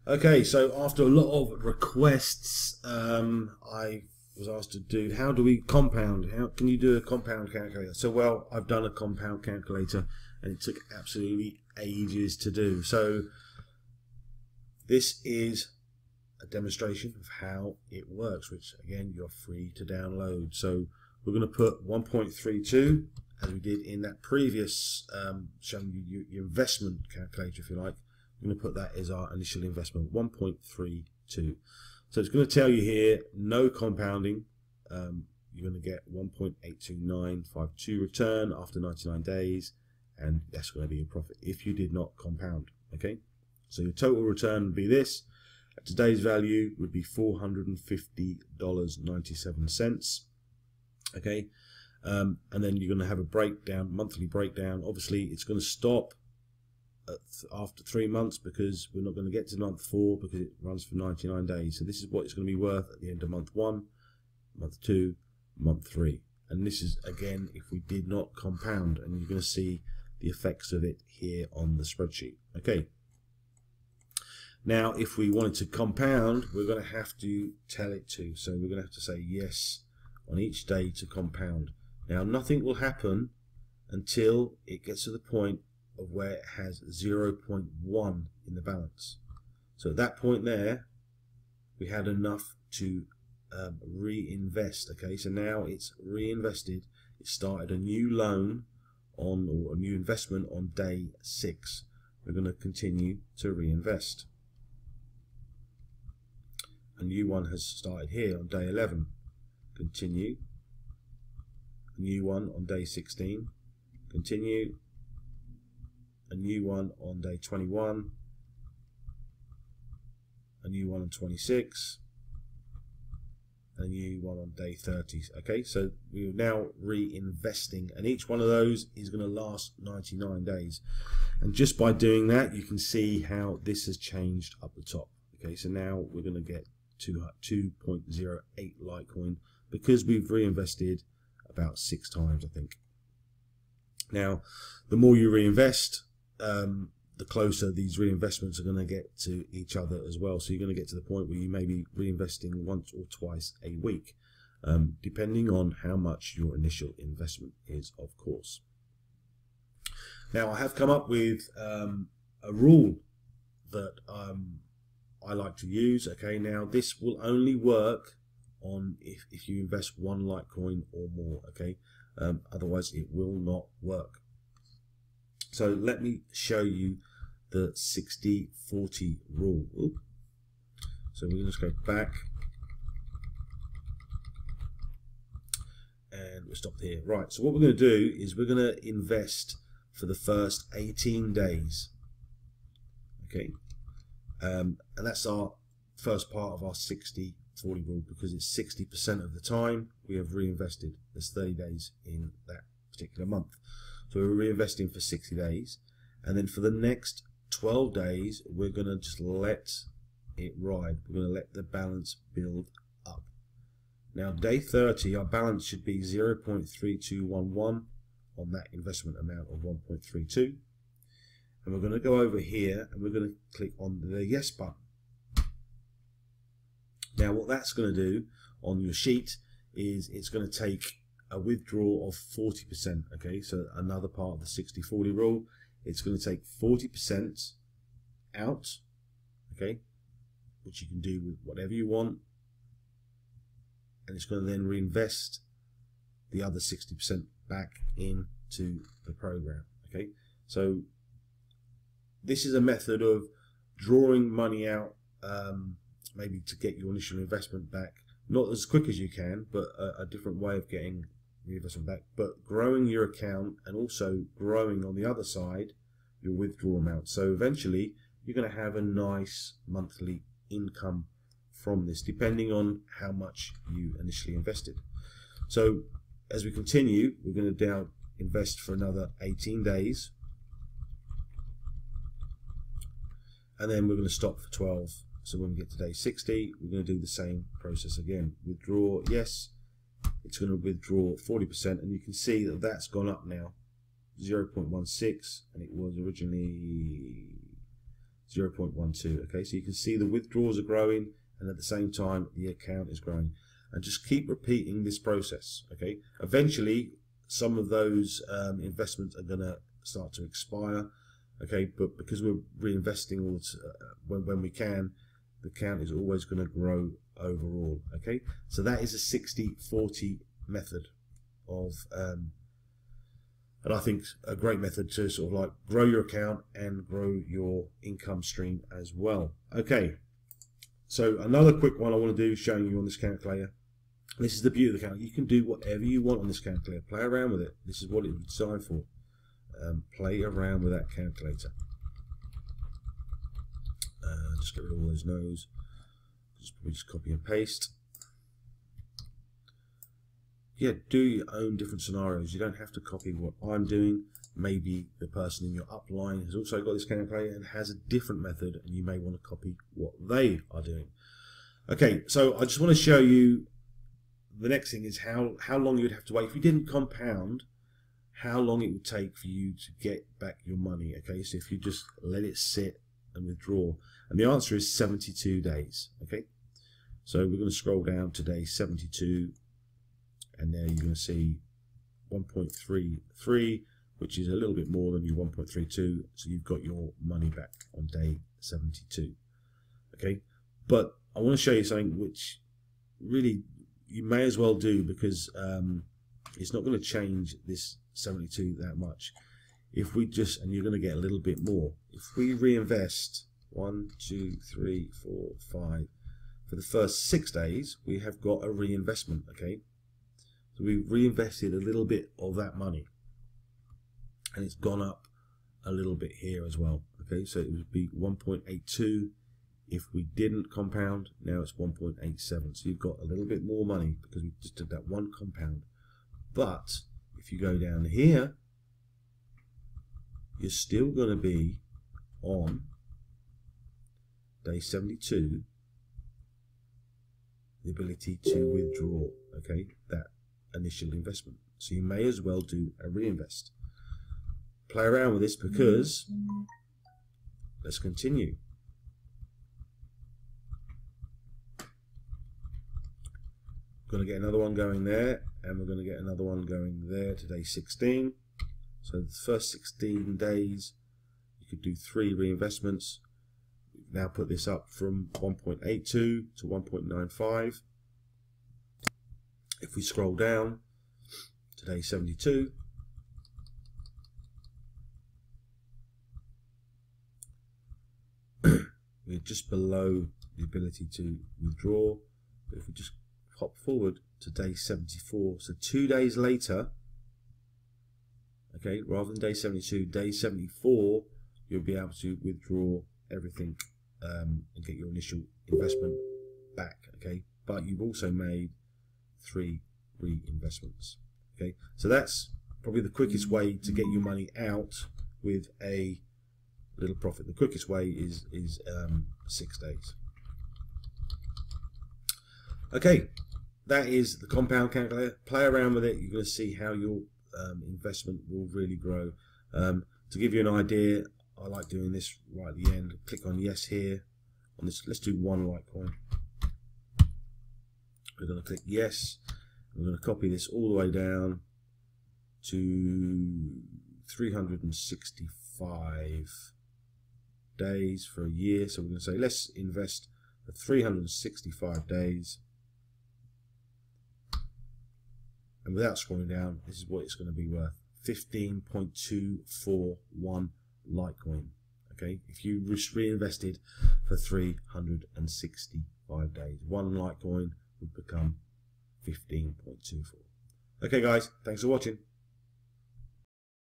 Okay, so after a lot of requests, I was asked to do, how do we compound? How can you do a compound calculator? So, well, I've done a compound calculator and it took absolutely ages to do. So this is a demonstration of how it works, which again, you're free to download. So we're going to put 1.32 as we did in that previous showing you your investment calculator, if you like. I'm going to put that as our initial investment, 1.32. So it's going to tell you here, no compounding. You're going to get 1.82952 return after 99 days, and that's going to be your profit if you did not compound. Okay, so your total return would be this. At today's value would be $450.97. Okay, and then you're going to have a breakdown, monthly breakdown. Obviously, it's going to stop after 3 months because we're not going to get to month 4 because it runs for 99 days. So this is what it's going to be worth at the end of month 1, month 2, month 3. And this is again if we did not compound, and you're going to see the effects of it here on the spreadsheet. Okay. Now if we wanted to compound, we're going to have to tell it to. So we're going to have to say yes on each day to compound. Now nothing will happen until it gets to the point of where it has 0.1 in the balance. So at that point there, we had enough to reinvest. Okay, so now it's reinvested. It started a new loan on, or a new investment on day 6. We're going to continue to reinvest. A new one has started here on day 11. Continue. A new one on day 16. Continue. A new one on day 21, a new one on 26, a new one on day 30. Okay, so we're now reinvesting, and each one of those is going to last 99 days. And just by doing that, you can see how this has changed up the top. Okay, so now we're going to get 2.08 Litecoin because we've reinvested about 6 times, I think. Now, the more you reinvest, the closer these reinvestments are going to get to each other as well. So you're going to get to the point where you may be reinvesting once or twice a week, depending on how much your initial investment is, of course. Now I have come up with a rule that I like to use. Okay, now this will only work on if you invest 1 Litecoin or more. Okay, otherwise it will not work. So let me show you the 60-40 rule. Oop. So we're going to just go back and we'll stop here. Right, so what we're going to do is we're going to invest for the first 18 days. Okay, and that's our first part of our 60-40 rule, because it's 60% of the time we have reinvested. There's 30 days in that particular month. So we're reinvesting for 60 days, and then for the next 12 days we're going to just let it ride. We're going to let the balance build up. Now day 30, our balance should be 0.3211 on that investment amount of 1.32, and we're going to go over here and we're going to click on the yes button. Now what that's going to do on your sheet is it's going to take a withdrawal of 40%. Okay, so another part of the 60-40 rule. It's going to take 40% out, okay, which you can do with whatever you want, and it's going to then reinvest the other 60% back into the program. Okay, so this is a method of drawing money out, maybe to get your initial investment back, not as quick as you can, but a different way of getting the investment back, but growing your account and also growing on the other side your withdrawal amount. So eventually you're going to have a nice monthly income from this, depending on how much you initially invested. So as we continue, we're going to now invest for another 18 days, and then we're going to stop for 12. So when we get to day 60, we're going to do the same process again. Withdraw, yes. It's going to withdraw 40%, and you can see that that's gone up now, 0.16, and it was originally 0.12. Okay, so you can see the withdrawals are growing, and at the same time the account is growing. And just keep repeating this process. Okay, eventually some of those investments are going to start to expire. Okay, but because we're reinvesting all when we can, the account is always going to grow overall. Okay, so that is a 60-40 method of and I think a great method to sort of like grow your account and grow your income stream as well. Okay, so another quick one I want to do, showing you on this calculator. This is the beauty of the calculator. You can do whatever you want on this calculator. Play around with it. This is what it was designed for. Play around with that calculator. Just get rid of all those no's. Just copy and paste. Yeah, do your own different scenarios. You don't have to copy what I'm doing. Maybe the person in your upline has also got this calculator and has a different method, and you may want to copy what they are doing. Okay, so I just want to show you the next thing is how long you'd have to wait if you didn't compound, how long it would take for you to get back your money. Okay, so if you just let it sit and withdraw, and the answer is 72 days. Okay, so we're going to scroll down to day 72, and there you're going to see 1.33, which is a little bit more than your 1.32, so you've got your money back on day 72. Okay, but I want to show you something which really you may as well do, because it's not going to change this 72 that much. If we just, and you're going to get a little bit more, if we reinvest 1, 2, 3, 4, 5 for the first 6 days, we have got a reinvestment. Okay, so we've reinvested a little bit of that money, and it's gone up a little bit here as well. Okay, so it would be 1.82 if we didn't compound. Now it's 1.87, so you've got a little bit more money because we just did that one compound. But if you go down here, you're still going to be on day 72 the ability to withdraw, okay, that initial investment. So you may as well do a reinvest. Play around with this, because let's continue. Going to get another one going there, and we're going to get another one going there to day 16. So the first 16 days you could do 3 reinvestments. We've now put this up from 1.82 to 1.95. If we scroll down to day 72, we're just below the ability to withdraw. But if we just hop forward to day 74, so 2 days later, okay, rather than day 72, day 74, you'll be able to withdraw everything and get your initial investment back. Okay, but you've also made 3 reinvestments. Okay, so that's probably the quickest way to get your money out with a little profit. The quickest way is 6 days. Okay, that is the compound calculator. Play around with it. You're going to see how your investment will really grow. To give you an idea, I like doing this right at the end. Click on yes here. On this, let's do one Litecoin. We're going to click yes. We're going to copy this all the way down to 365 days for a year. So we're going to say let's invest for 365 days. And without scrolling down, this is what it's going to be worth: 15.241 Litecoin. Okay, if you reinvested for 365 days, 1 Litecoin would become 15.24. Okay, guys, thanks for watching.